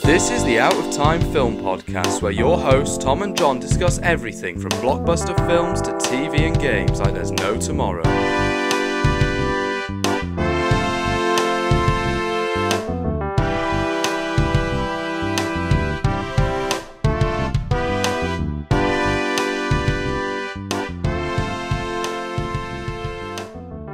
This is the Out of Time Film Podcast, where your hosts Tom and John discuss everything from blockbuster films to TV and games like there's no tomorrow.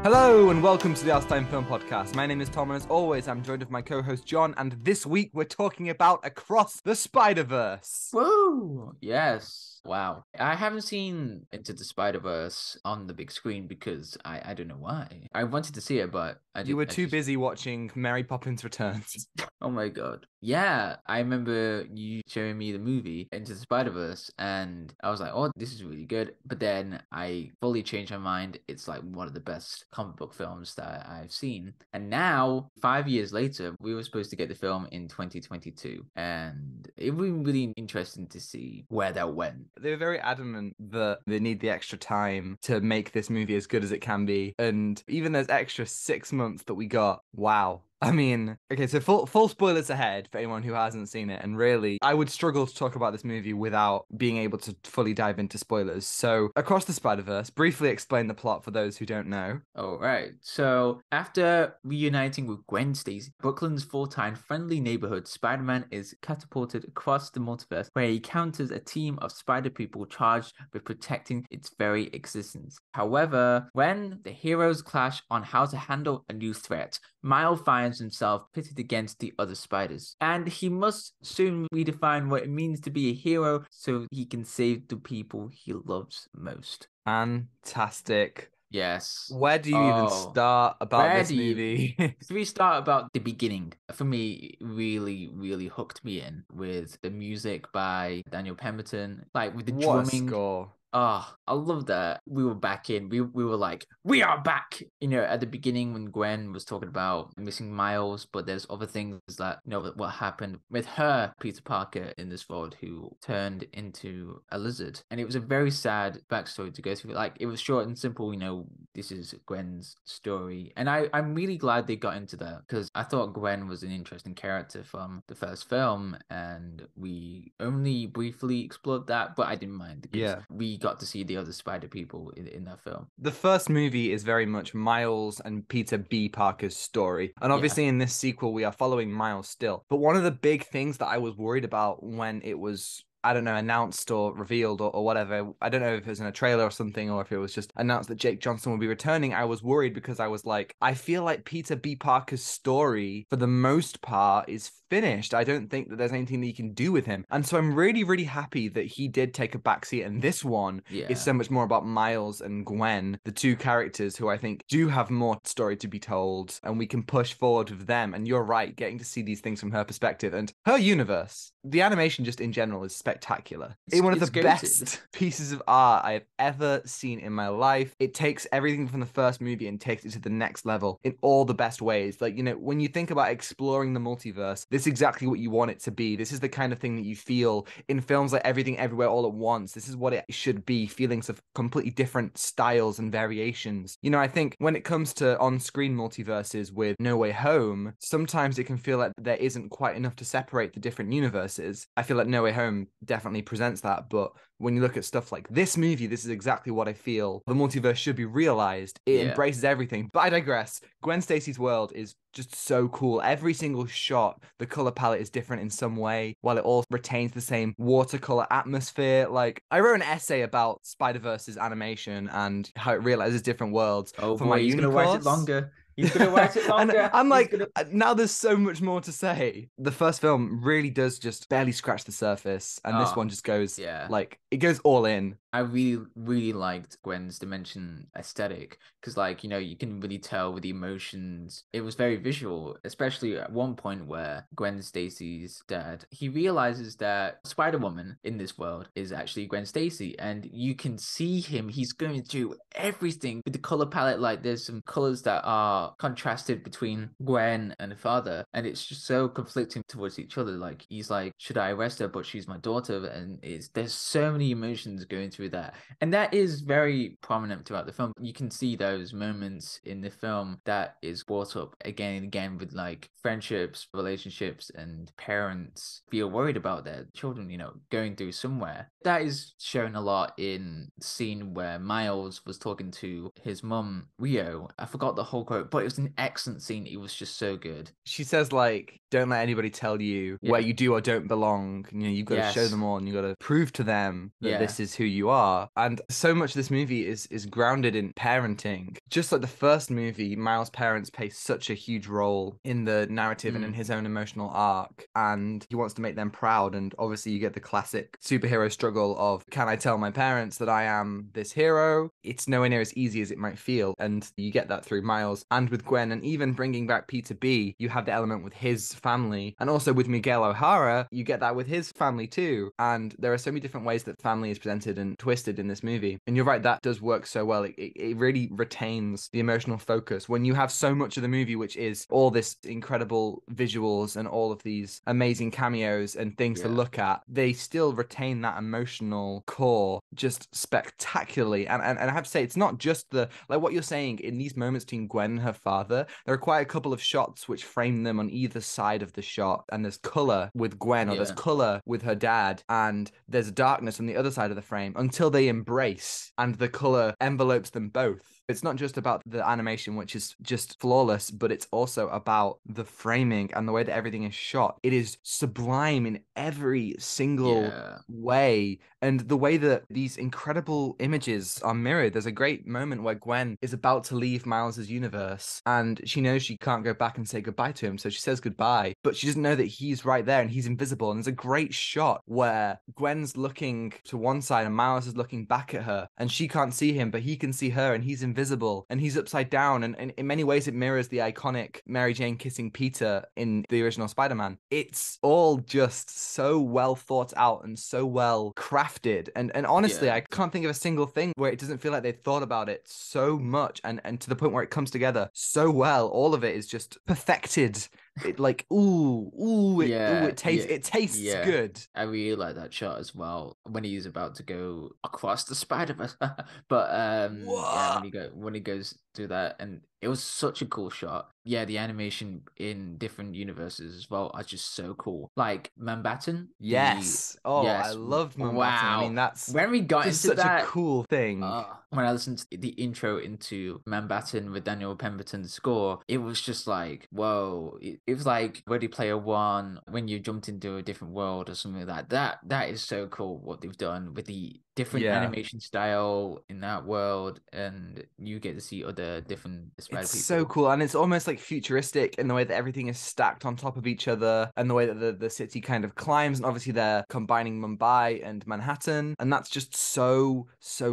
Hello and welcome to the Out of Time Film Podcast. My name is Tom and as always I'm joined with my co-host John, and this week we're talking about Across the Spider-Verse. Woo! Yes. Wow. I haven't seen Into the Spider-Verse on the big screen because I don't know why. I wanted to see it, but You were too busy watching Mary Poppins Returns. Oh my god. Yeah, I remember you showing me the movie Into the Spider-Verse and I was like, oh, this is really good. But then I fully changed my mind. It's like one of the best comic book films that I've seen. And now, 5 years later, we were supposed to get the film in 2022. And it would be really interesting to see where that went. They were very adamant that they need the extra time to make this movie as good as it can be. And even those extra 6 months that we got, wow. I mean, okay, so full spoilers ahead for anyone who hasn't seen it, and really, I would struggle to talk about this movie without being able to fully dive into spoilers. So, Across the Spider-Verse, briefly explain the plot for those who don't know. All right. So, after reuniting with Gwen Stacy, Brooklyn's full-time friendly neighborhood, Spider-Man is catapulted across the multiverse, where he encounters a team of spider people charged with protecting its very existence. However, when the heroes clash on how to handle a new threat, Miles finds himself pitted against the other spiders, and he must soon redefine what it means to be a hero so he can save the people he loves most. Fantastic. Yes. Where do you even start about this movie? So we start about the beginning. For me, it really hooked me in with the music by Daniel Pemberton, like with the drumming. What a score. Oh, I love that. We were back in. We were like, we are back. You know, at the beginning when Gwen was talking about missing Miles, but there's other things that, you know, what happened with her, Peter Parker, in this world, who turned into a lizard. And it was a very sad backstory to go through. Like, it was short and simple, you know, this is Gwen's story. And I'm really glad they got into that, because I thought Gwen was an interesting character from the first film, and we only briefly explored that, but I didn't mind, because we got to see the other spider people in that film. The first movie is very much Miles and Peter B. Parker's story. And obviously in this sequel, we are following Miles still. But one of the big things that I was worried about when it was, I don't know, announced or revealed or whatever. I don't know if it was in a trailer or something, or if it was just announced that Jake Johnson would be returning. I was worried because I was like, I feel like Peter B. Parker's story, for the most part, is finished. I don't think that there's anything that you can do with him. And so I'm really happy that he did take a backseat. And this one is so much more about Miles and Gwen, the two characters who I think do have more story to be told, and we can push forward with them. And you're right, getting to see these things from her perspective and her universe. The animation just in general is spectacular. It's one of the best pieces of art I have ever seen in my life. It takes everything from the first movie and takes it to the next level in all the best ways. Like, you know, when you think about exploring the multiverse, this is exactly what you want it to be. This is the kind of thing that you feel in films like Everything Everywhere All at Once. This is what it should be, feelings of completely different styles and variations. You know, I think when it comes to on-screen multiverses with No Way Home, sometimes it can feel like there isn't quite enough to separate the different universes. I feel like No Way Home definitely presents that, but when you look at stuff like this movie, this is exactly what I feel the multiverse should be realized. It embraces everything. But I digress. Gwen Stacy's world is just so cool. Every single shot, the color palette is different in some way, while it all retains the same watercolor atmosphere. Like, I wrote an essay about Spider-Verse's animation and how it realizes different worlds for my uni course. He's gonna write it longer. He's going to write it longer. And I'm like, now there's so much more to say. The first film really does just barely scratch the surface. And this one just goes, like, it goes all in. I really liked Gwen's Dimension aesthetic because, like, you know, you can really tell with the emotions. It was very visual, especially at one point where Gwen Stacy's dad, he realizes that Spider-Woman in this world is actually Gwen Stacy, and you can see him. He's going through everything with the color palette. Like, there's some colors that are contrasted between Gwen and her father, and it's just so conflicting towards each other. Like, he's like, should I arrest her? But she's my daughter, and there's so many emotions going through through that. And that is very prominent throughout the film. You can see those moments in the film that is brought up again and again with like friendships, relationships, and parents feel worried about their children, going through somewhere. That is shown a lot in the scene where Miles was talking to his mum, Rio. I forgot the whole quote, but it was an excellent scene. It was just so good. She says, like, don't let anybody tell you where you do or don't belong. You've got to show them all, and you've got to prove to them that this is who you are. And so much of this movie is grounded in parenting. Just like the first movie, Miles' parents play such a huge role in the narrative and in his own emotional arc, and he wants to make them proud. And obviously you get the classic superhero struggle of, can I tell my parents that I am this hero? It's nowhere near as easy as it might feel, and you get that through Miles and with Gwen. And even bringing back Peter B, you have the element with his family, and also with Miguel O'Hara, you get that with his family too. And there are so many different ways that family is presented and twisted in this movie, and you're right, that does work so well. It really retains the emotional focus when you have so much of the movie which is all this incredible visuals and all of these amazing cameos and things to look at. They still retain that emotional core just spectacularly. And I have to say, it's not just the, like what you're saying, in these moments between Gwen and her father, there are quite a couple of shots which frame them on either side of the shot, and there's color with Gwen, or there's color with her dad, and there's darkness on the other side of the frame until they embrace and the color envelopes them both. It's not just about the animation, which is just flawless, but it's also about the framing and the way that everything is shot. It is sublime in every single way. And the way that these incredible images are mirrored. There's a great moment where Gwen is about to leave Miles's universe, and she knows she can't go back and say goodbye to him, so she says goodbye, but she doesn't know that he's right there and he's invisible. And there's a great shot where Gwen's looking to one side and Miles is looking back at her, and she can't see him, but he can see her, and he's invisible and he's upside down. And in many ways it mirrors the iconic Mary Jane kissing Peter in the original Spider-Man. It's all just so well thought out and so well crafted, and honestly I can't think of a single thing where it doesn't feel like they thought about it so much, and to the point where it comes together so well. All of it is just perfected. It like it tastes good. I really like that shot as well when he's about to go across the Spider-Verse. But when he goes through that, and it was such a cool shot. Yeah, the animation in different universes as well are just so cool. Like Mountbatten. Yes. I loved Mountbatten. Wow. I mean, that's when we got into such that, a cool thing. When I listened to the intro into Mountbatten with Daniel Pemberton's score, it was just like, whoa. It was like Ready Player One when you jumped into a different world or something like that. That is so cool what they've done with the different animation style in that world, and you get to see other different Spider people. So cool, and it's almost like futuristic in the way that everything is stacked on top of each other, and the way that the city kind of climbs, and obviously they're combining Mumbai and Manhattan, and that's just so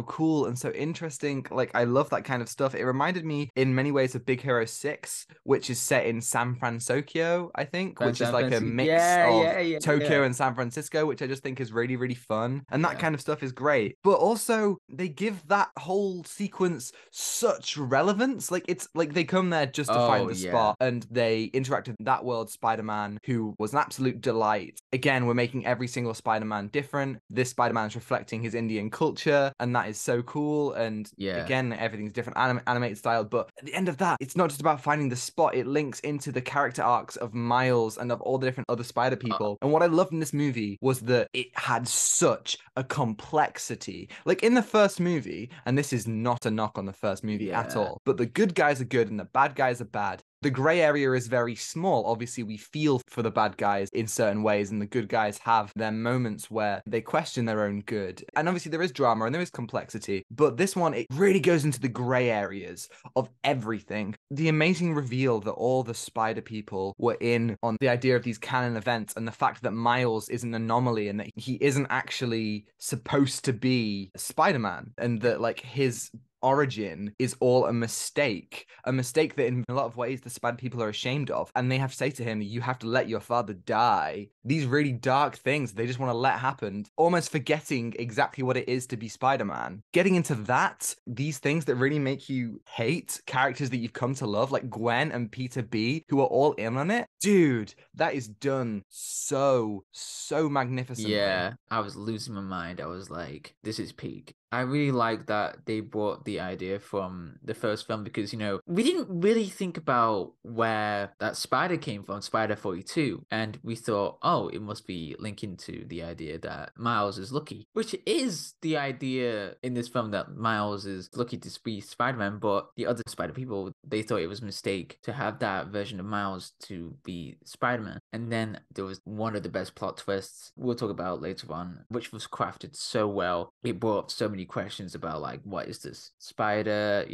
cool and so interesting. Like, I love that kind of stuff. It reminded me in many ways of Big Hero 6, which is set in San Francisco, I think, which is like a mix of Tokyo and San Francisco, which I just think is really, really fun, and that kind of stuff is great. But also they give that whole sequence such relevance. Like, it's like they come there just to find the spot, and they interact with that world Spider-Man, who was an absolute delight. Again, we're making every single Spider-Man different. This Spider-Man is reflecting his Indian culture, and that is so cool. And again, everything's different, animated style. But at the end of that, it's not just about finding the spot. It links into the character arcs of Miles and of all the different other Spider people. And what I loved in this movie was that it had such a complexity. Like in the first movie, and this is not a knock on the first movie at all, but the good guys are good and the bad guys are bad. The gray area is very small. Obviously, we feel for the bad guys in certain ways, and the good guys have their moments where they question their own good. And obviously, there is drama and there is complexity. But this one, it really goes into the gray areas of everything. The amazing reveal that all the Spider people were in on the idea of these canon events, and the fact that Miles is an anomaly and that he isn't actually supposed to be Spider-Man, and that like his origin is all a mistake that in a lot of ways the Spider people are ashamed of, and they have to say to him, you have to let your father die. These really dark things they just want to let happen, almost forgetting exactly what it is to be Spider-Man. Getting into that, these things that really make you hate characters that you've come to love, like Gwen and Peter B, who are all in on it. Dude, that is done so magnificently. Yeah, I was losing my mind. I was like, this is peak. I really like that they brought the idea from the first film because, we didn't really think about where that spider came from, Spider 42. And we thought, oh, it must be linking to the idea that Miles is lucky, which is the idea in this film that Miles is lucky to be Spider-Man. But the other Spider people, they thought it was a mistake to have that version of Miles to be Spider-Man. And then there was one of the best plot twists we'll talk about later on, which was crafted so well. It brought up so many questions about like, what is this spider,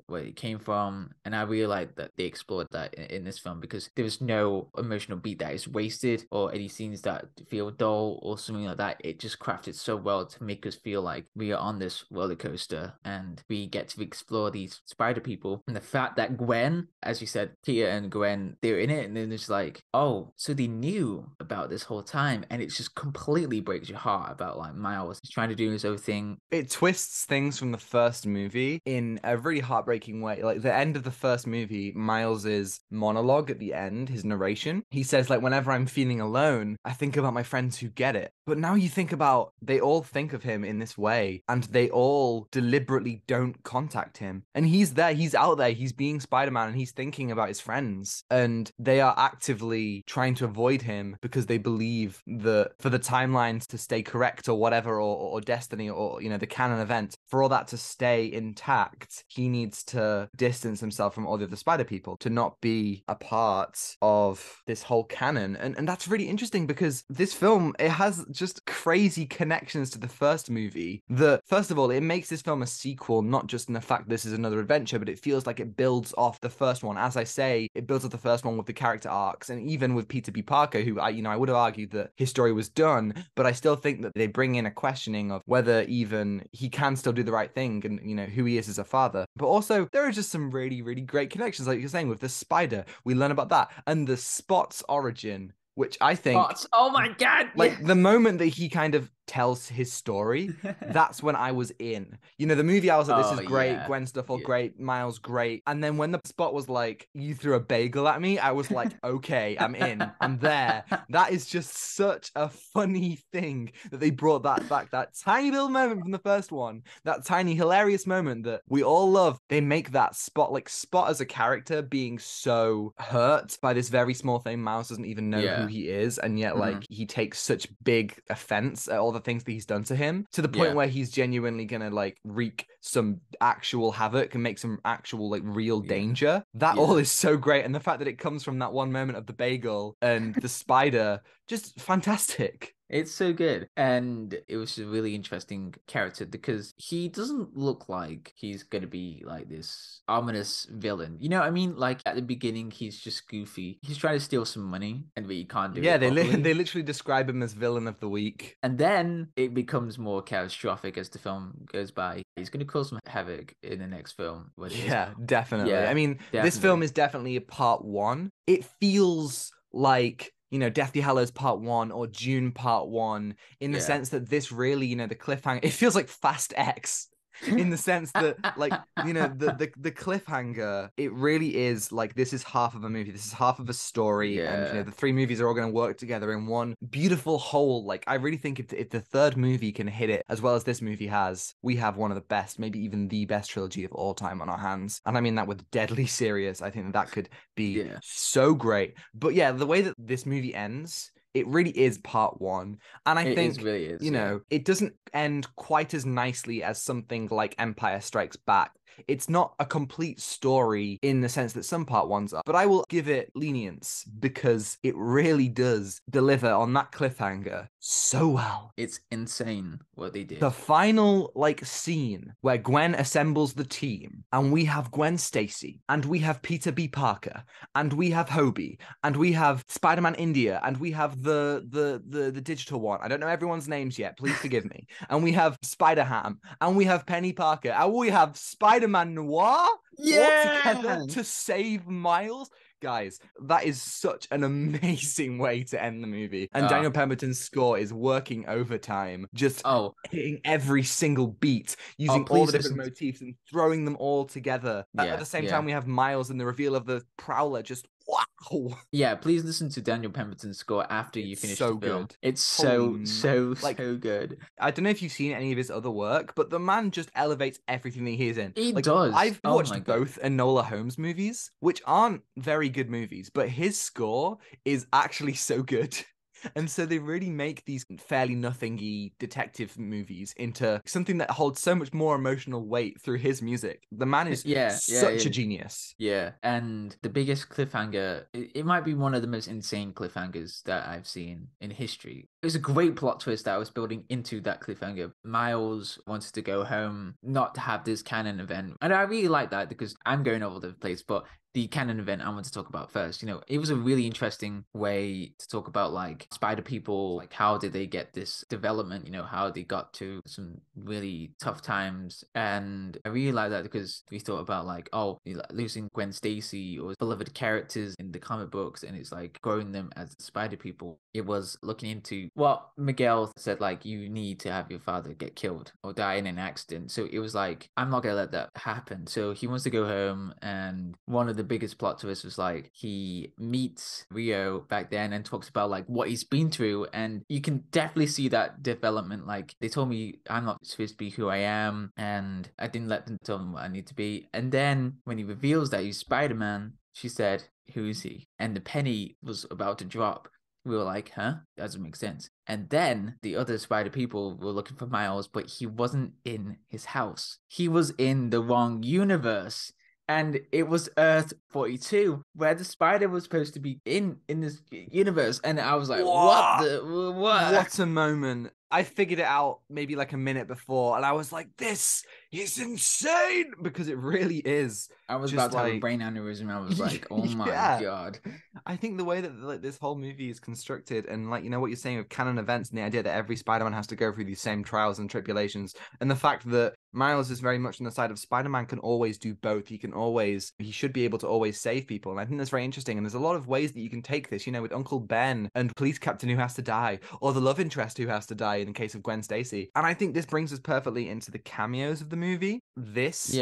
where it came from. And I really like that they explored that in this film because there was no emotional beat that is wasted or any scenes that feel dull or something like that. It just crafted so well to make us feel like we are on this roller coaster and we get to explore these spider people. And the fact that Gwen, as you said, Peter and Gwen, they're in it, and then it's like, oh, so they knew about this whole time, and it just completely breaks your heart about like Miles trying to do his own thing. It twists things from the first movie in a really heartbreaking way. Like the end of the first movie, Miles's monologue at the end, his narration, he says like, whenever I'm feeling alone, I think about my friends who get it. But now you think about, they all think of him in this way, and they all deliberately don't contact him. And he's there, he's out there, he's being Spider-Man, and he's thinking about his friends. And they are actively trying to avoid him because they believe that for the timelines to stay correct or whatever, or destiny, or, the canon event, for all that to stay intact, he needs to distance himself from all the other Spider people to not be a part of this whole canon. And that's really interesting because this film, it has just crazy connections to the first movie that, first of all, it makes this film a sequel, not just in the fact this is another adventure, but it feels like it builds off the first one. As I say, it builds off the first one with the character arcs, and even with Peter B. Parker, who I would have argued that his story was done, but I still think that they bring in a questioning of whether even he can still do the right thing and, who he is as a father. But also, there are just some really, really great connections, like you're saying, with the spider. We learn about that. And the Spot's origin, which I think... Oh my God! Like, the moment that he kind of tells his story, that's when I was in. The movie, I was like, this is great, yeah. Gwen stuff all great, Miles great. And then when the Spot was like, you threw a bagel at me, I was like, okay, I'm in, I'm there. That is just such a funny thing that they brought that back, that tiny little moment from the first one, that tiny hilarious moment that we all love. They make that Spot as a character being so hurt by this very small thing. Miles doesn't even know who he is, and yet like he takes such big offense at all the things that he's done to him, to the point where he's genuinely gonna like wreak some actual havoc and make some actual like real danger. That all is so great, and the fact that it comes from that one moment of the bagel and the spider, just fantastic. It's so good. And it was a really interesting character because he doesn't look like he's going to be like this ominous villain. You know what I mean? Like at the beginning, he's just goofy. He's trying to steal some money and he can't do it. Yeah, they literally describe him as villain of the week. And then it becomes more catastrophic as the film goes by. He's going to cause some havoc in the next film. Yeah, definitely. Yeah, I mean, this film is definitely a part one. It feels like, Deathly Hallows Part 1 or June Part 1, in the sense that this really, the cliffhanger, it feels like Fast X. In the sense that, like, the cliffhanger, it really is like, this is half of a movie, this is half of a story, and the three movies are all going to work together in one beautiful whole. Like, I really think if the third movie can hit it as well as this movie has, we have one of the best, maybe even the best trilogy of all time on our hands. And I mean that with deadly serious. I think that could be so great. But yeah, the way that this movie ends, it really is part one. And I think, really is, it doesn't end quite as nicely as something like Empire Strikes Back. It's not a complete story in the sense that some part ones are, but I will give it lenience because it really does deliver on that cliffhanger so well. It's insane what they did. The final scene where Gwen assembles the team, and we have Gwen Stacy, and we have Peter B. Parker, and we have Hobie, and we have Spider-Man India, and we have the digital one. I don't know everyone's names yet, please forgive me. And we have Spider-Ham, and we have Penny Parker, and we have Spider-Man Noir all together to save Miles. Guys, that is such an amazing way to end the movie. And Daniel Pemberton's score is working overtime, just hitting every single beat, using all the different motifs and throwing them all together. At the same time, we have Miles and the reveal of the Prowler just wow. Yeah, please listen to Daniel Pemberton's score after you finish so the film. good. It's Holy so good. I don't know if you've seen any of his other work, but the man just elevates everything that he is in. He Like, does. I've Oh my watched God. both Enola Holmes movies, which aren't very good movies, but his score is actually so good. And so they really make these fairly nothingy detective movies into something that holds so much more emotional weight through his music. The man is such a genius. Yeah, and the biggest cliffhanger, it might be one of the most insane cliffhangers that I've seen in history. It was a great plot twist that I was building into that cliffhanger. Miles wanted to go home, not to have this canon event. And I really like that because I'm going all over the place, but the canon event I want to talk about first. You know, it was a really interesting way to talk about like spider people, like how did they get this development, you know, how they got to some really tough times. And I really like that because we thought about like, oh, losing Gwen Stacy or beloved characters in the comic books, and it's like growing them as spider people. It was looking into what Miguel said, like, you need to have your father get killed or die in an accident. So it was like, I'm not gonna let that happen. So he wants to go home, and one of the biggest plot twists was like he meets Rio back then and talks about like what he's been through, and you can definitely see that development. Like, they told me I'm not supposed to be who I am, and I didn't let them tell me what I need to be. And then when he reveals that he's Spider-Man, she said, who is he? And the penny was about to drop. We were like, huh? That doesn't make sense. And then the other spider people were looking for Miles, but he wasn't in his house. He was in the wrong universe. And it was Earth 42, where the spider was supposed to be in this universe. And I was like, what? What a moment. I figured it out maybe like a minute before, and I was like, this is insane, because it really is. I was just about to have a brain aneurysm. I was like, oh my God. I think the way that like this whole movie is constructed, and like, you know what you're saying with canon events and the idea that every Spider-Man has to go through these same trials and tribulations, and the fact that Miles is very much on the side of Spider-Man can always do both. He should be able to always save people. And I think that's very interesting. And there's a lot of ways that you can take this, you know, with Uncle Ben and police captain who has to die, or the love interest who has to die in the case of Gwen Stacy. And I think this brings us perfectly into the cameos of the movie. This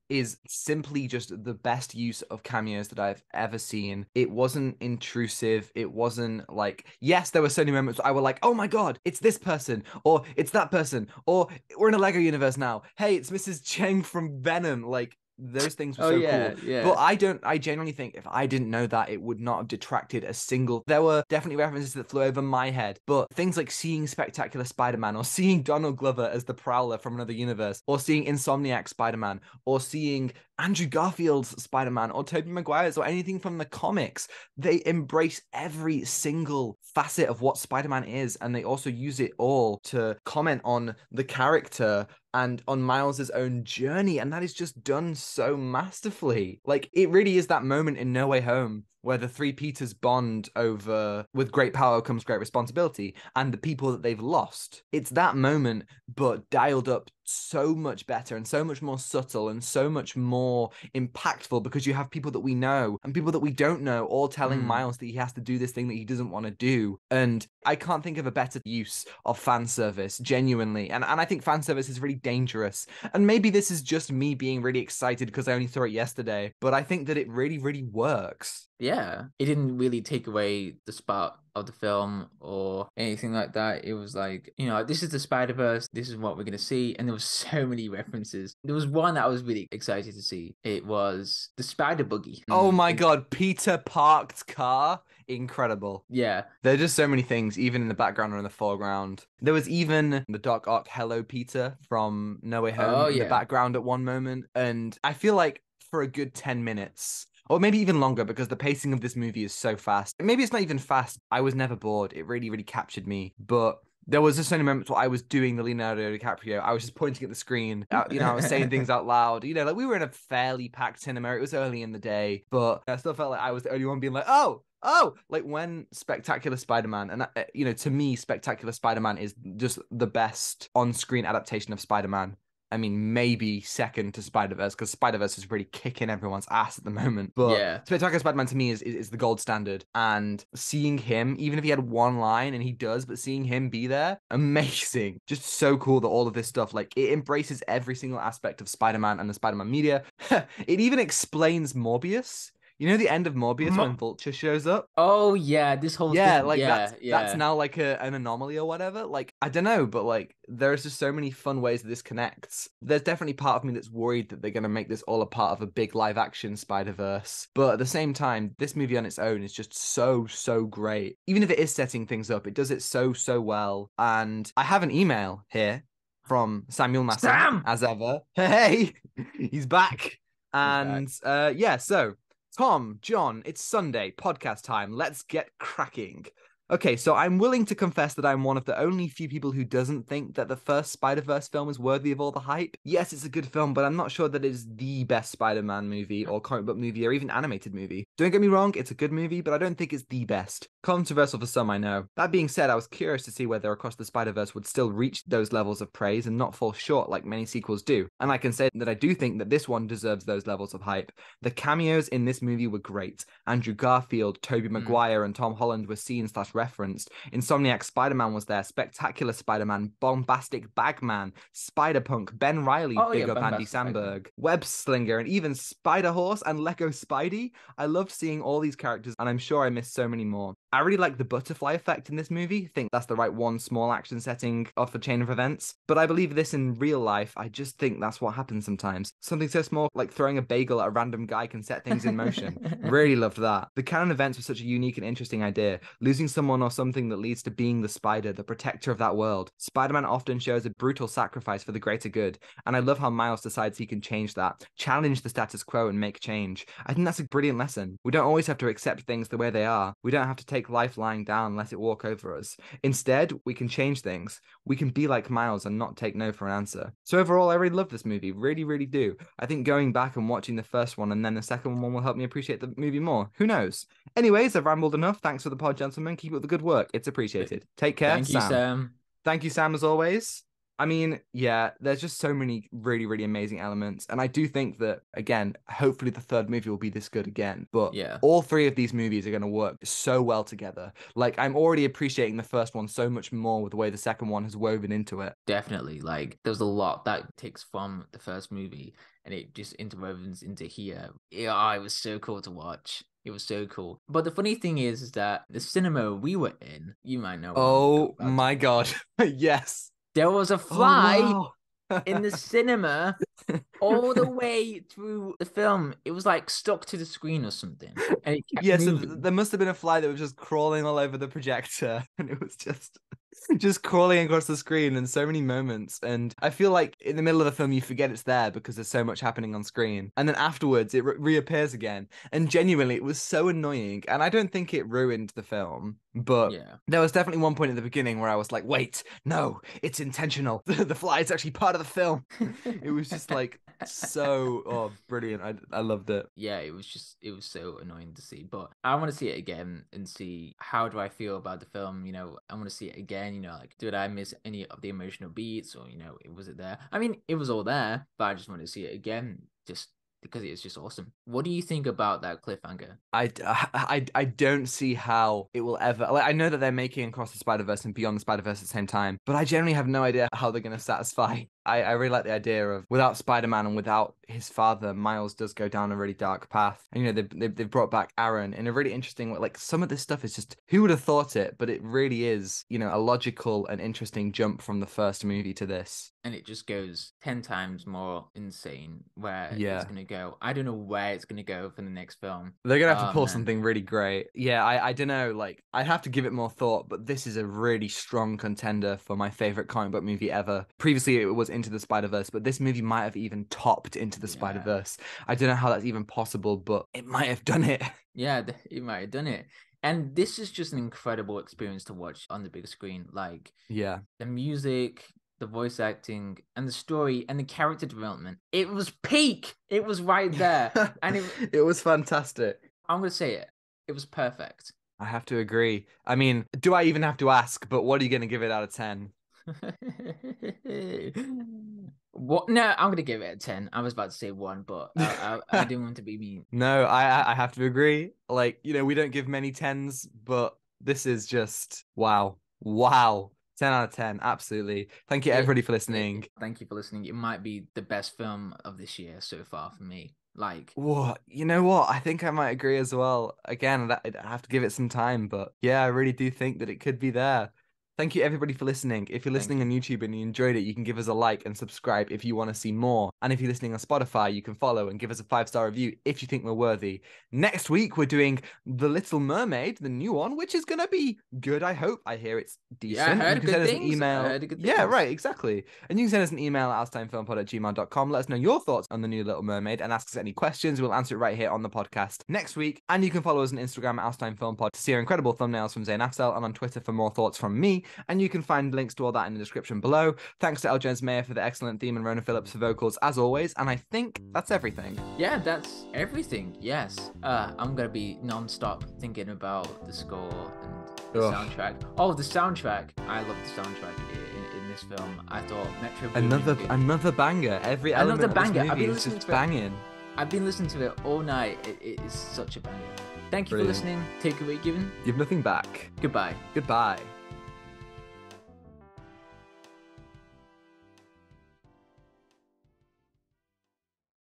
is simply just the best use of cameos that I've ever seen. It wasn't intrusive. It wasn't like, yes, there were so many moments where I were like, oh my God, it's this person, or it's that person, or we're in a Lego universe now. Hey, it's Mrs. Cheng from Venom. Like, those things were cool. Yeah. But I genuinely think if I didn't know that, it would not have detracted a single. There were definitely references that flew over my head, but things like seeing Spectacular Spider-Man, or seeing Donald Glover as the Prowler from another universe, or seeing Insomniac Spider-Man, or seeing Andrew Garfield's Spider-Man, or Tobey Maguire's, or anything from the comics, they embrace every single facet of what Spider-Man is, and they also use it all to comment on the character and on Miles's own journey, and that is just done so masterfully. Like, it really is that moment in No Way Home where the three Peters bond over with great power comes great responsibility, and the people that they've lost. It's that moment, but dialed up so much better and so much more subtle and so much more impactful, because you have people that we know and people that we don't know all telling Miles that he has to do this thing that he doesn't want to do. And I can't think of a better use of fan service, genuinely. And I think fan service is really dangerous. And maybe this is just me being really excited because I only saw it yesterday, but I think that it really, really works. Yeah, it didn't really take away the spark of the film or anything like that. It was like, you know, this is the Spider-Verse, this is what we're going to see. And there was so many references. There was one that I was really excited to see. It was the Spider Buggy. Oh my God, Peter parked car. Incredible. Yeah. There are just so many things, even in the background or in the foreground. There was even the Doc Ock Hello Peter from No Way Home in the background at one moment. And I feel like for a good 10 minutes, or maybe even longer, because the pacing of this movie is so fast. Maybe it's not even fast. I was never bored. It really, really captured me. But there was just so many moments where I was doing the Leonardo DiCaprio. I was just pointing at the screen. You know, I was saying things out loud. You know, like, we were in a fairly packed cinema. It was early in the day, but I still felt like I was the only one being like, oh, like when Spectacular Spider-Man, and you know, to me, Spectacular Spider-Man is just the best on-screen adaptation of Spider-Man. I mean, maybe second to Spider-Verse, because Spider-Verse is really kicking everyone's ass at the moment. But Spectacular Spider-Man to me is the gold standard. And seeing him, even if he had one line, and he does, but seeing him be there, amazing. Just so cool that all of this stuff, like, it embraces every single aspect of Spider-Man and the Spider-Man media. It even explains Morbius. You know the end of Morbius when Vulture shows up? Oh yeah, this whole Yeah, thing. like Yeah, that's now like an anomaly or whatever. Like, I don't know, but like there's just so many fun ways that this connects. There's definitely part of me that's worried that they're gonna make this all a part of a big live action Spider-Verse. But at the same time, this movie on its own is just so great. Even if it is setting things up, it does it so well. And I have an email here from Samuel Massa, Sam! as ever. Hey, he's back. And yeah, so Tom, John, it's Sunday, podcast time. Let's get cracking. Okay, so I'm willing to confess that I'm one of the only few people who doesn't think that the first Spider-Verse film is worthy of all the hype. Yes, it's a good film, but I'm not sure that it is the best Spider-Man movie or comic book movie or even animated movie. Don't get me wrong, it's a good movie, but I don't think it's the best. Controversial for some, I know. That being said, I was curious to see whether Across the Spider-Verse would still reach those levels of praise and not fall short like many sequels do. And I can say that I do think that this one deserves those levels of hype. The cameos in this movie were great. Andrew Garfield, Tobey Maguire, and Tom Holland were seen/referenced. Insomniac Spider-Man was there, Spectacular Spider-Man, Bombastic Bagman, Spider-Punk, Ben Reilly, Big Up Andy Samberg, Web Slinger, and even Spider-Horse and Lego Spidey. I loved seeing all these characters, and I'm sure I missed so many more. I really like the butterfly effect in this movie. I think that's the right one small action setting off a chain of events. But I believe this in real life. I just think that's what happens sometimes. Something so small like throwing a bagel at a random guy can set things in motion. Really loved that. The canon events were such a unique and interesting idea. Losing someone or something that leads to being the spider, the protector of that world. Spider-Man often shows a brutal sacrifice for the greater good. And I love how Miles decides he can change that, challenge the status quo and make change. I think that's a brilliant lesson. We don't always have to accept things the way they are. We don't have to take life lying down and let it walk over us. Instead, we can change things. We can be like Miles and not take no for an answer. So overall, I really love this movie. Really do. I think going back and watching the first one and then the second one will help me appreciate the movie more. Who knows? Anyways, I've rambled enough. Thanks for the pod, gentlemen. Keep up the good work. It's appreciated. Take care, Thank you, Sam. Thank you, Sam, as always. I mean, yeah, there's just so many really amazing elements. And I do think that, again, hopefully the third movie will be this good again. But Yeah. all three of these movies are going to work so well together. Like, I'm already appreciating the first one so much more with the way the second one has woven into it. Definitely. Like, there's a lot that takes from the first movie and it just interwovens into here. Yeah, it was so cool to watch. It was so cool. But the funny thing is that the cinema we were in, you might know. Oh my God. Yes. There was a fly wow. in the cinema all the way through the film. It was like stuck to the screen or something. And it kept moving. So there must have been a fly that was just crawling all over the projector and it was just crawling across the screen in so many moments. And I feel like in the middle of the film, you forget it's there because there's so much happening on screen. And then afterwards, it reappears again. And genuinely, it was so annoying. And I don't think it ruined the film. But there was definitely one point at the beginning where I was like, wait, no, it's intentional. The fly is actually part of the film. It was just like so brilliant. I loved it. Yeah, it was so annoying to see. But I want to see it again and see how do I feel about the film. You know, I want to see it again. You know, like, did I miss any of the emotional beats, or, you know, was it there? I mean, it was all there, but I just want to see it again, just because it's just awesome. What do you think about that cliffhanger? I don't see how it will ever. Like, I know that they're making Across the Spider-Verse and Beyond the Spider-Verse at the same time, but I generally have no idea how they're going to satisfy. I really like the idea of without Spider-Man and without his father, Miles does go down a really dark path. And, you know, they've brought back Aaron in a really interesting way. Like, some of this stuff is just, who would have thought it? But it really is, you know, a logical and interesting jump from the first movie to this. And it just goes 10 times more insane where it's going to go. I don't know where it's going to go for the next film. They're going to have to pull something really great. Yeah, I don't know. Like, I'd have to give it more thought, but this is a really strong contender for my favorite comic book movie ever. Previously, it was Into the Spider-Verse, but this movie might have even topped Into the Spider-Verse. I don't know how that's even possible, but it might have done it. Yeah, it might have done it. And this is just an incredible experience to watch on the big screen. Like, the music, the voice acting, and the story, and the character development. It was peak. It was right there. And it was fantastic. I'm going to say it. It was perfect. I have to agree. I mean, do I even have to ask, but what are you going to give it out of 10? What? No, I'm gonna give it a 10. I was about to say 1, but I didn't want to be mean. No, I have to agree. Like, you know, we don't give many 10s, but this is just wow 10 out of 10. Absolutely. Thank you everybody for listening. Thank you for listening. It might be the best film of this year so far for me. Like, Whoa, you know what? I think I might agree as well. Again, I have to give it some time, but yeah, I really do think that it could be there. Thank you everybody for listening. If you're listening on YouTube and you enjoyed it, you can give us a like and subscribe if you want to see more. And if you're listening on Spotify, you can follow and give us a 5-star review if you think we're worthy. Next week, we're doing The Little Mermaid, the new one, which is going to be good, I hope. I hear it's decent. yeah, I heard you can send good us an things. email. I heard good Yeah, things. right, exactly. And you can send us an email at outsteinfilmpod@gmail.com. Let us know your thoughts on the new Little Mermaid and ask us any questions. We'll answer it right here on the podcast next week. And you can follow us on Instagram at outsteinfilmpod to see our incredible thumbnails from Zain Afzal, and on Twitter for more thoughts from me. And you can find links to all that in the description below. Thanks to Jones-Meyer for the excellent theme and Ronan Phillips for vocals as always. And I think that's everything. Yeah, that's everything. Yes. I'm gonna be non-stop thinking about the score and the soundtrack. Oh, the soundtrack. I love the soundtrack in this film. I thought Metro Boomin Another banger. Every element of this movie is just banging. I've been listening to it all night. It is such a banger. Thank you for listening. Takeaway given. Give nothing back. Goodbye. Goodbye.